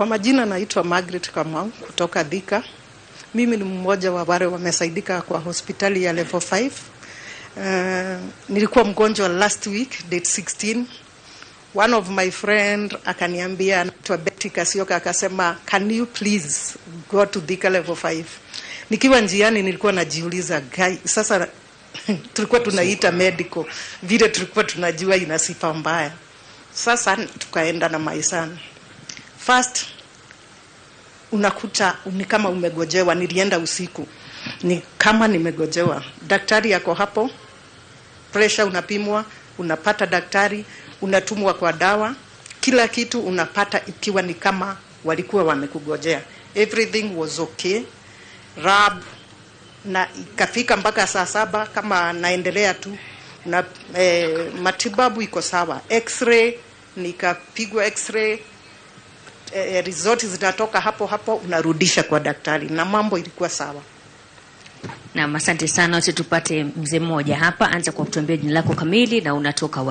Kwa majina naitwa Margaret Kamau kutoka Thika. Mimi ni mmoja wa wale wamesaidika kwa hospitali ya level 5. Nilikuwa mgonjwa last week date 16. One of my friend akaniambia, anaitwa Betty Kasioka, akasema can you please go to Thika level 5. Nikiwa njiani nilikuwa najiuliza sasa tulikuwa tunaita medical vile tulikuwa tunajua ina sifa mbaya. Sasa tukaenda na maisani. First unakuta ni kama umegojewa. Nilienda usiku, ni kama nimegojewa. Daktari yako hapo, pressure unapimwa, unapata daktari, unatumwa kwa dawa, kila kitu unapata ikiwa ni kama walikuwa wamekugojea. Everything was okay. Rab na ikafika mpaka saa 7 kama naendelea tu na matibabu iko sawa. X-ray nikapigwa X-ray, result zinatoka hapo unarudisha kwa daktari na mambo ilikuwa sawa. Na asante sana. Wote tupate mzee mmoja hapa, anza kwa kutuambia jina lako kamili na unatoka wapi.